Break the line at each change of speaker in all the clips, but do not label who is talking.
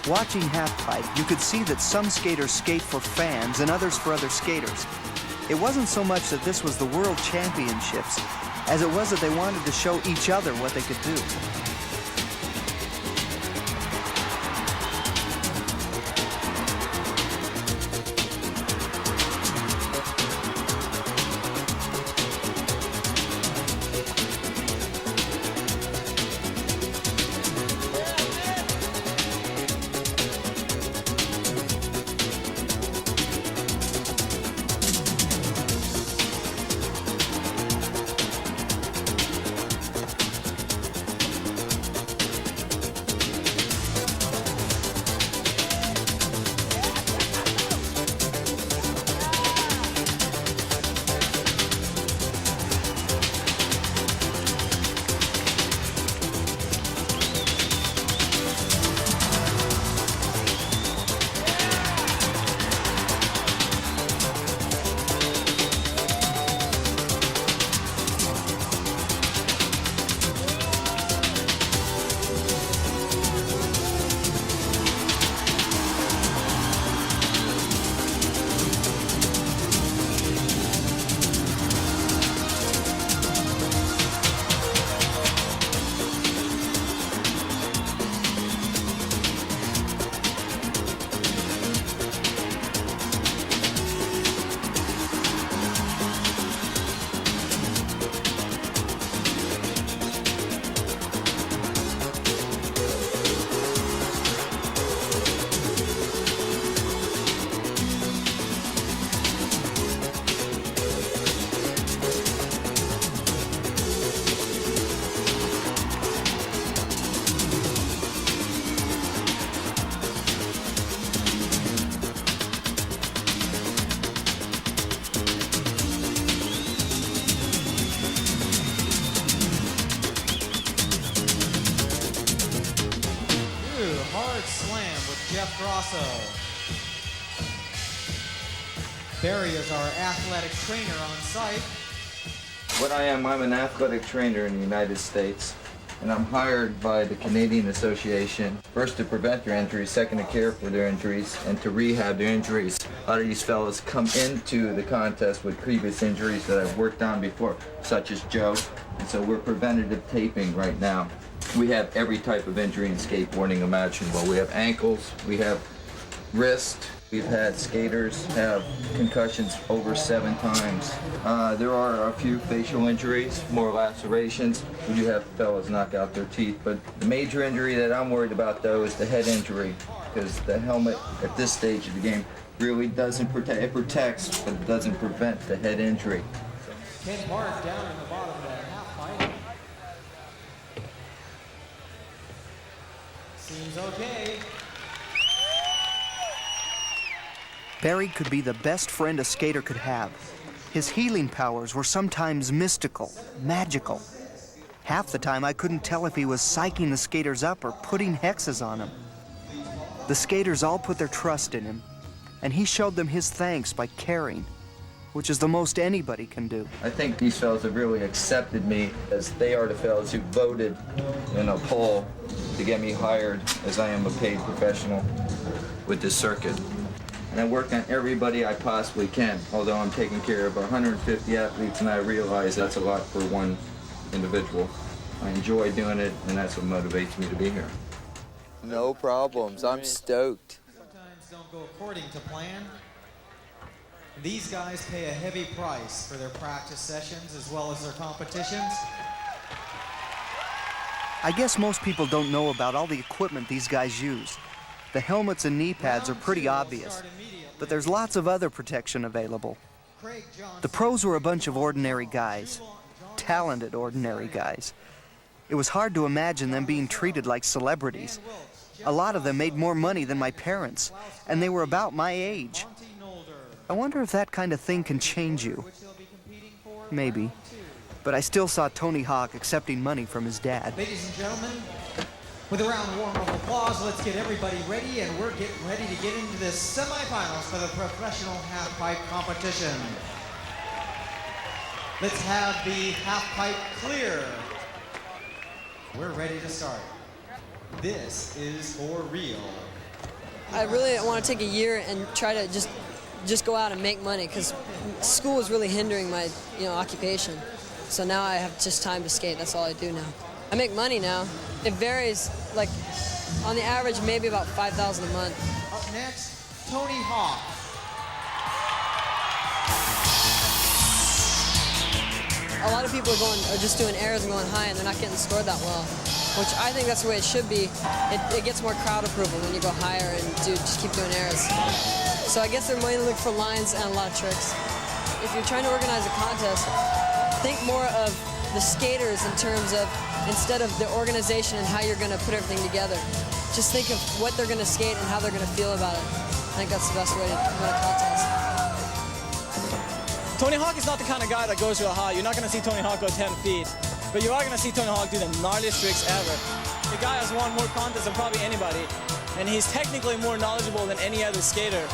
Watching halfpipe, you could see that some skaters skate for fans and others for other skaters. It wasn't so much that this was the World Championships, as it was that they wanted to show each other what they could do.
Jeff Grosso. Barry is our athletic trainer on site.
What I am, I'm an athletic trainer in the United States, and I'm hired by the Canadian Association, first to prevent their injuries, second to care for their injuries, and to rehab their injuries. A lot of these fellas come into the contest with previous injuries that I've worked on before, such as Joe, and so we're preventative taping right now. We have every type of injury in skateboarding imaginable. We have ankles, we have wrist. We've had skaters have concussions over 7 times. There are a few facial injuries, more lacerations. We do have fellas knock out their teeth, but the major injury that I'm worried about though is the head injury, because the helmet at this stage of the game really doesn't protect. It protects, but it doesn't prevent the head injury.
Ken Park down in the bottom of the half pipe. Seems okay.
Barry could be the best friend a skater could have. His healing powers were sometimes mystical, magical. Half the time I couldn't tell if he was psyching the skaters up or putting hexes on them. The skaters all put their trust in him, and he showed them his thanks by caring, which is the most anybody can do.
I think these fellas have really accepted me as they are the fellas who voted in a poll to get me hired as I am a paid professional with this circuit. And I work on everybody I possibly can, although I'm taking care of 150 athletes, and I realize that's a lot for one individual. I enjoy doing it, and that's what motivates me to be here.
No problems. I'm stoked.
Sometimes don't go according to plan. These guys pay a heavy price for their practice sessions as well as their competitions.
I guess most people don't know about all the equipment these guys use. The helmets and knee pads are pretty obvious, but there's lots of other protection available. The pros were a bunch of ordinary guys, talented ordinary guys. It was hard to imagine them being treated like celebrities. A lot of them made more money than my parents, and they were about my age. I wonder if that kind of thing can change you. Maybe. But I still saw Tony Hawk accepting money from his dad.
Ladies and gentlemen, with a round warm of applause, let's get everybody ready, and we're getting ready to get into the semifinals for the professional half-pipe competition. Let's have the half-pipe clear. We're ready to start. This is for real.
I really want to take a year and try to just go out and make money, because school is really hindering my occupation. So now I have just time to skate. That's all I do now. I make money now. It varies, like on the average, maybe about $5,000 a month.
Up next, Tony Hawk.
A lot of people are just doing airs and going high, and they're not getting scored that well, which I think that's the way it should be. It gets more crowd approval when you go higher and just keep doing airs. So I guess they're mainly looking for lines and a lot of tricks. If you're trying to organize a contest, think more of the skaters in terms of, instead of the organization and how you're going to put everything together. Just think of what they're going to skate and how they're going to feel about it. I think that's the best way to win a contest.
Tony Hawk is not the kind of guy that goes real high. You're not going to see Tony Hawk go 10 feet, but you are going to see Tony Hawk do the gnarliest tricks ever. The guy has won more contests than probably anybody, and he's technically more knowledgeable than any other skater.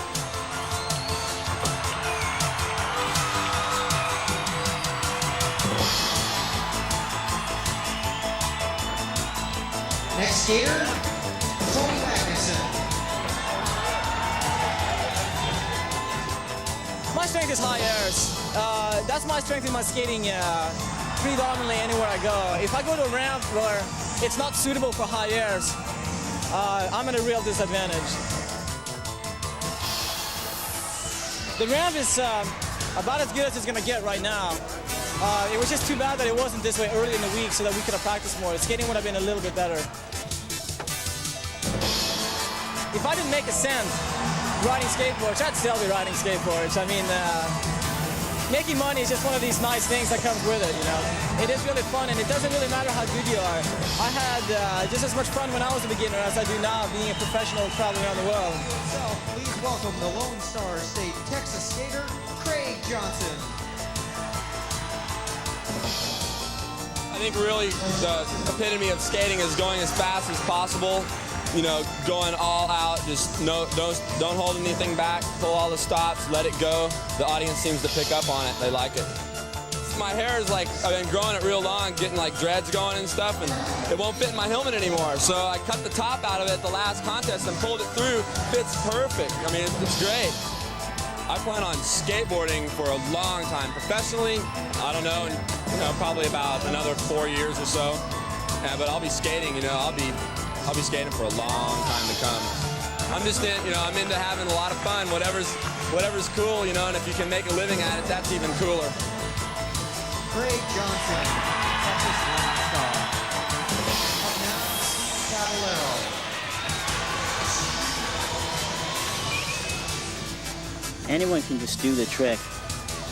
Next skater, Tony Magnuson.
My strength is high airs. That's my strength in my skating predominantly anywhere I go. If I go to a ramp where it's not suitable for high airs, I'm at a real disadvantage. The ramp is about as good as it's going to get right now. It was just too bad that it wasn't this way early in the week so that we could have practiced more. Skating would have been a little bit better. If I didn't make a cent riding skateboards, I'd still be riding skateboards. I mean, making money is just one of these nice things that comes with it, you know. It is really fun, and it doesn't really matter how good you are. I had just as much fun when I was a beginner as I do now, being a professional traveling around the world.
So please welcome the Lone Star State Texas skater, Craig Johnson.
I think really the epitome of skating is going as fast as possible. You know, going all out, just don't hold anything back, pull all the stops, let it go. The audience seems to pick up on it, they like it. My hair is like, I've been growing it real long, getting like dreads going and stuff, and it won't fit in my helmet anymore. So I cut the top out of it at the last contest and pulled it through. Fits perfect. I mean, it's great. I plan on skateboarding for a long time. Professionally, I don't know, probably about another 4 years or so. But I'll be skating, I'll be skating for a long time to come. I'm just I'm into having a lot of fun. Whatever's cool, and if you can make a living at it, that's even cooler.
Craig Johnson, Texas Lone Star. Up now, Steve Caballero.
Anyone can just do the trick,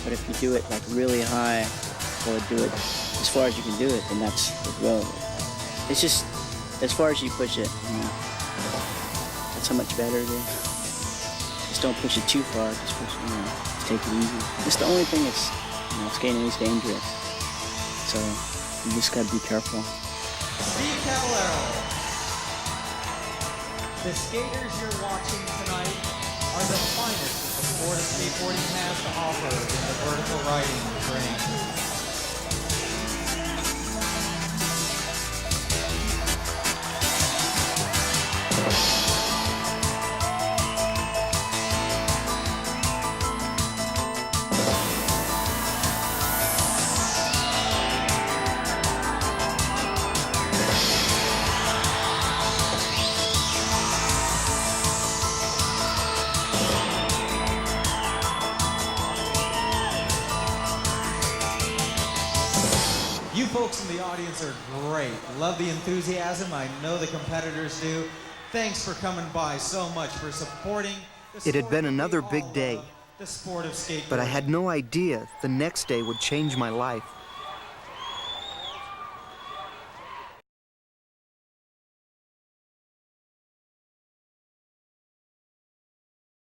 but if you do it like really high, or do it as far as you can do it, then that's well. It's just as far as you push it, that's how much better it is. Just don't push it too far. Just push, just take it easy. It's the only thing that's, skating is dangerous. So you just gotta be careful.
Steve Caballero. The skaters you're watching tonight are the finest that the sport of skateboarding has to offer in the vertical riding ring. You folks in the audience are great. Love the enthusiasm. I know the competitors do. Thanks for coming by so much, for supporting the
It had been another big day,
the sport of skateboarding.
but I had no idea the next day would change my life.